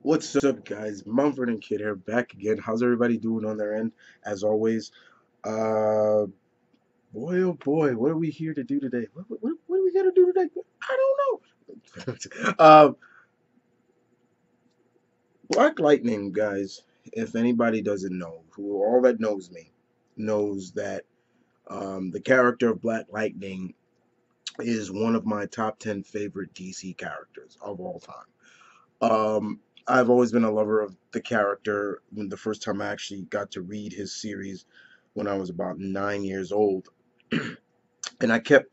What's up, guys? Mumford and Kid here, back again. How's everybody doing on their end? As always, uh, boy, oh boy, what are we here to do today? What are we gonna do today? I don't know. Black Lightning, guys. If anybody doesn't know, who all that knows me, knows that the character of Black Lightning is one of my top 10 favorite DC characters of all time. I've always been a lover of the character. When the first time I actually got to read his series when I was about 9 years old, and I kept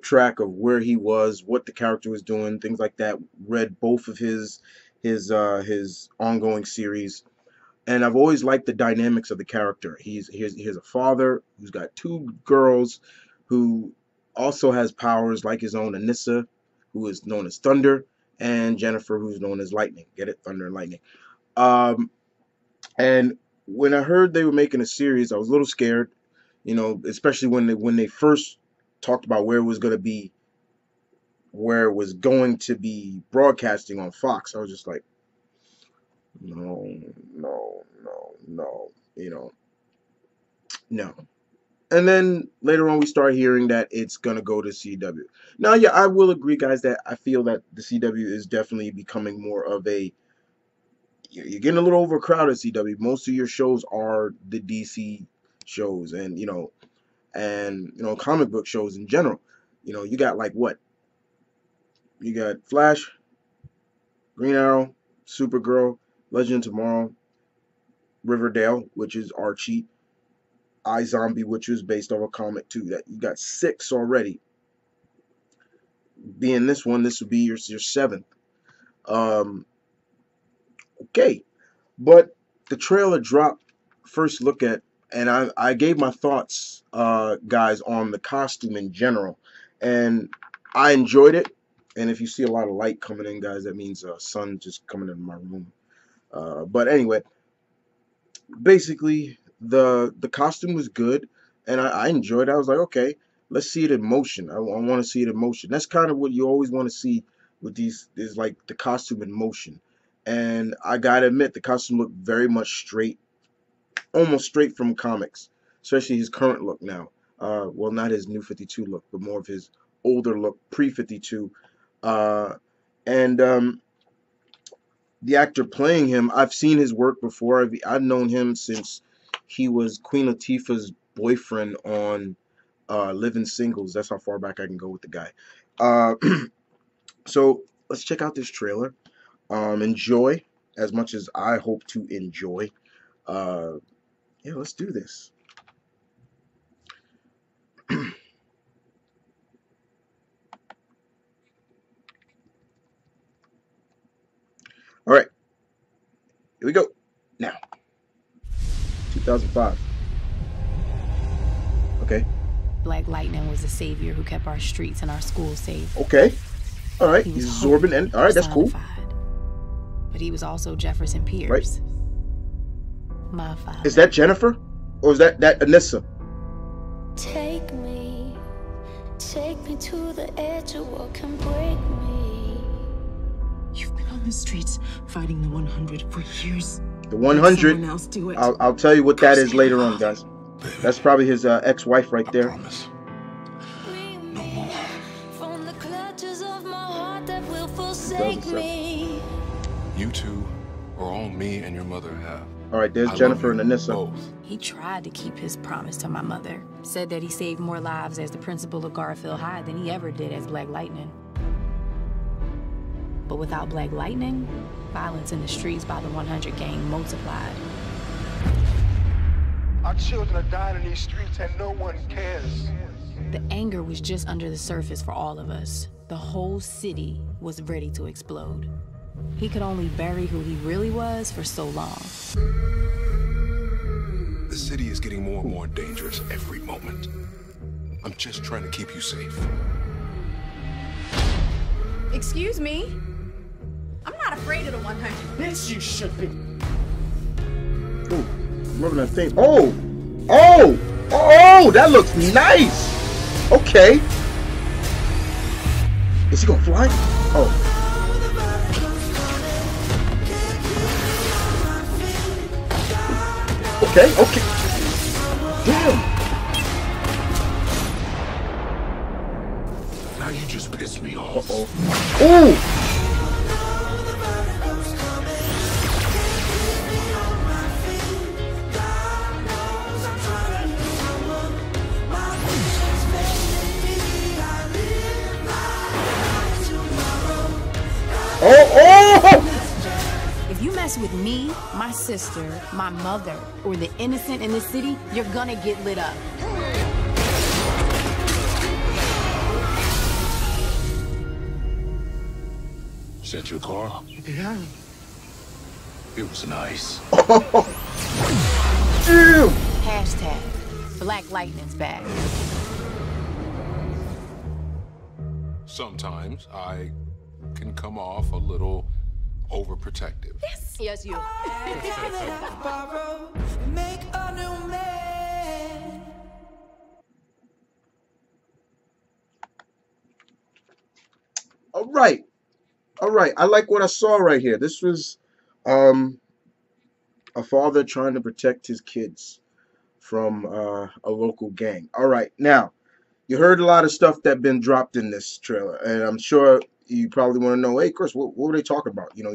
track of where he was, what the character was doing, things like that. Read both of his ongoing series, and I've always liked the dynamics of the character. He's a father who's got two girls, who also has powers like his own Anissa, who is known as Thunder, and Jennifer, who's known as Lightning. Get it? Thunder and Lightning. And when I heard they were making a series, I was a little scared, especially when they first talked about where it was going to be broadcasting on Fox. I was just like, no, no, no, no, no. And then later on, we start hearing that it's going to go to CW. Now, yeah, I will agree, guys, that I feel that the CW is definitely becoming more of a... You're getting a little overcrowded, CW. Most of your shows are the DC shows and comic book shows in general. You got like what? You got Flash, Green Arrow, Supergirl, Legend of Tomorrow, Riverdale, which is Archie, iZombie, which was based off a comic too. That you got 6 already. Being this one, this would be your 7th. Okay, but the trailer dropped. First look at, and I gave my thoughts, guys, on the costume in general, and I enjoyed it. And if you see a lot of light coming in, guys, that means sun just coming in my room. But anyway, basically, the costume was good, and I enjoyed it. I was like, okay, let's see it in motion. I want to see it in motion. That's kind of what you always want to see with these, is like the costume in motion. And I gotta admit, the costume looked very much straight, almost straight from comics, especially his current look now. Well, not his new 52 look, but more of his older look, pre-52. And the actor playing him, I've seen his work before. I've known him since he was Queen Latifah's boyfriend on Living Singles. That's how far back I can go with the guy. So let's check out this trailer. Enjoy as much as I hope to enjoy. Yeah, let's do this. All right, here we go. Now, 2005. Okay. Black Lightning was a savior who kept our streets and our schools safe. Okay. All right. He's Zorbin, and all right, that's cool. But he was also Jefferson Pierce. Right. My father. Is that Jennifer, or is that Anissa? Take me to the edge of what can break me. You've been on the streets fighting the 100 for years. The 100. Someone else do it. I'll tell you what that is later on, guys. That's probably his ex-wife right there. No more. From the clutches of my heart that will forsake me. You two are all me and your mother have. All right, there's Jennifer and Anissa. Both. He tried to keep his promise to my mother. Said that he saved more lives as the principal of Garfield High than he ever did as Black Lightning. But without Black Lightning, violence in the streets by the 100 gang multiplied. Our children are dying in these streets and no one cares. The anger was just under the surface for all of us. The whole city was ready to explode. He could only bury who he really was for so long. The city is getting more and more dangerous every moment. I'm just trying to keep you safe. Excuse me? I'm not afraid of the 100. Yes, you should be. Ooh, remember that thing? Oh! Oh! Oh! That looks nice! Okay. Is he gonna fly? Oh. Okay, okay. Damn. Now you just pissed me off. Uh-oh. Ooh! Oh! Oh! If you mess with me, my sister, my mother, or the innocent in this city, you're gonna get lit up. Is that your car? Yeah. It was nice. Damn! Hashtag Black Lightning's back. Sometimes I can come off a little overprotective. Yes, you. All right. All right. I like what I saw right here. This was a father trying to protect his kids from a local gang. All right. Now, you heard a lot of stuff that been dropped in this trailer, and I'm sure you probably want to know, hey, Chris, what were they talking about? You know,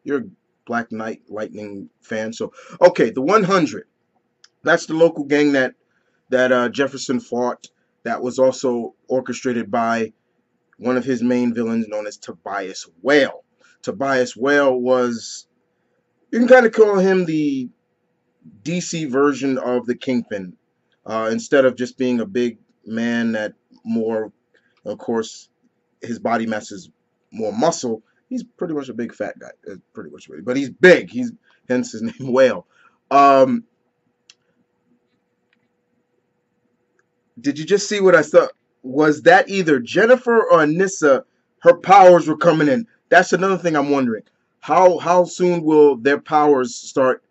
you're a Black Knight Lightning fan, so okay, the 100. That's the local gang that Jefferson fought. That was also orchestrated by one of his main villains, known as Tobias Whale. Tobias Whale was, you can kind of call him the DC version of the Kingpin. Instead of just being a big man that more, of course, his body mass is more muscle. He's pretty much a big fat guy. Pretty much, but he's big. He's hence his name Whale. Um, did you just see what I thought? Was that either Jennifer or Anissa? Her powers were coming in. That's another thing I'm wondering. How soon will their powers start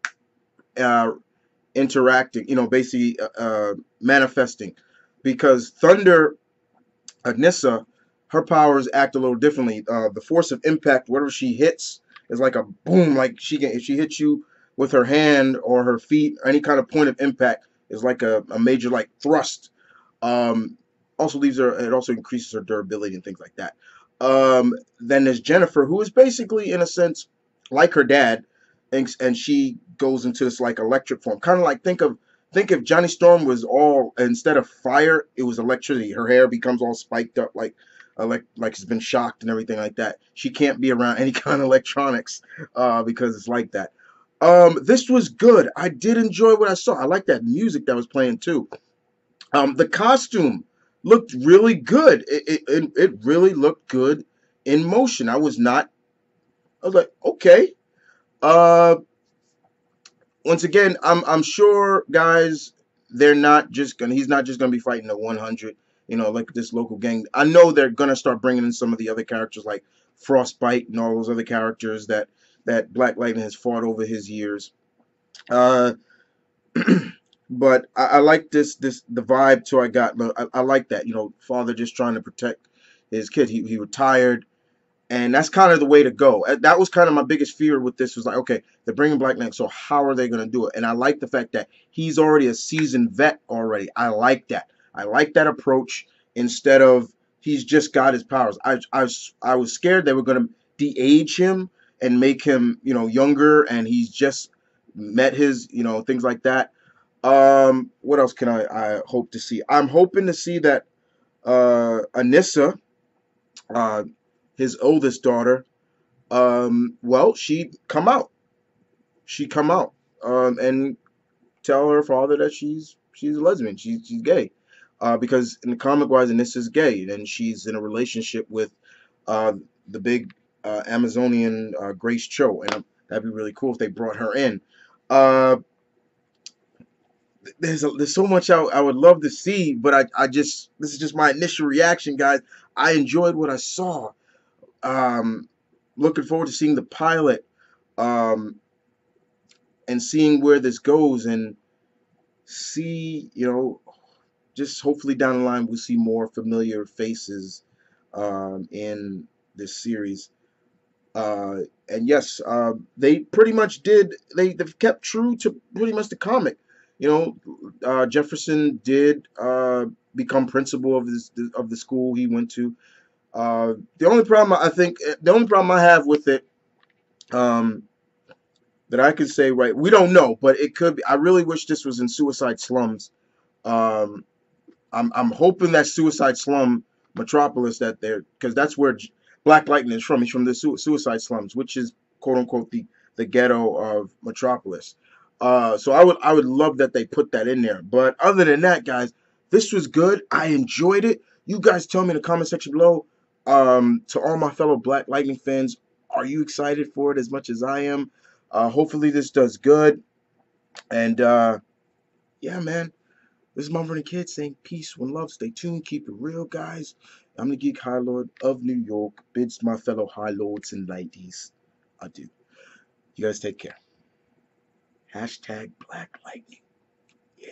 uh, interacting? You know, basically manifesting, because Thunder, Anissa, her powers act a little differently. The force of impact, whatever she hits, is like a boom. Like if she hits you with her hand or her feet, or any kind of point of impact, is like a major like thrust. Um, Also leaves her. It also increases her durability and things like that. Then there's Jennifer, who is basically, in a sense, like her dad, and she goes into this like electric form, kind of like think if Johnny Storm was all, instead of fire, it was electricity. Her hair becomes all spiked up like it's been shocked and everything like that. She can't be around any kind of electronics because it's like that. This was good. I did enjoy what I saw. I like that music that was playing too. The costume looked really good. It really looked good in motion. I was like, okay. Once again, I'm sure, guys, he's not just gonna be fighting the 100, like this local gang. I know they're gonna start bringing in some of the other characters like Frostbite and all those other characters that Black Lightning has fought over his years. Uh, but I like the vibe too. I like that, father just trying to protect his kid. He retired, and that's kind of the way to go. That was kind of my biggest fear with this, was like, okay, they're bringing Black Knight, so how are they going to do it? And I like the fact that he's already a seasoned vet already. I like that. I like that approach, instead of he's just got his powers. I was scared they were going to de-age him and make him, younger, and he's just met his, things like that. What else can I hope to see? I'm hoping to see that Anissa, uh, his oldest daughter, well, she come out, and tell her father that she's a lesbian, she's gay, because in the comic wise, and this is gay, and she's in a relationship with uh, the big Amazonian Grace Cho, and that'd be really cool if they brought her in. Uh, there's so much I would love to see, but this is just my initial reaction, guys. I enjoyed what I saw. Um, Looking forward to seeing the pilot, um, and seeing where this goes, and see, just hopefully down the line we'll see more familiar faces in this series. And yes, they pretty much they've kept true to pretty much the comic. You know, Jefferson did become principal of the school he went to. The only problem I think the only problem I have with it, um, that I could say, right, we don't know, but it could be. I really wish this was in Suicide Slums. Um, I'm hoping that Suicide Slum Metropolis, that they're, because that's where Black Lightning is from. He's from the Suicide Slums, which is quote unquote the ghetto of Metropolis. So I would love that they put that in there. But other than that, guys, this was good. I enjoyed it. You guys tell me in the comment section below. To all my fellow Black Lightning fans, are you excited for it as much as I am? Hopefully this does good. And yeah, man. This is Mumford and Kid saying peace, one love, stay tuned, keep it real, guys. I'm the Geek High Lord of New York. Bids my fellow High Lords and ladies adieu. You guys take care. Hashtag Black Lightning. Yeah.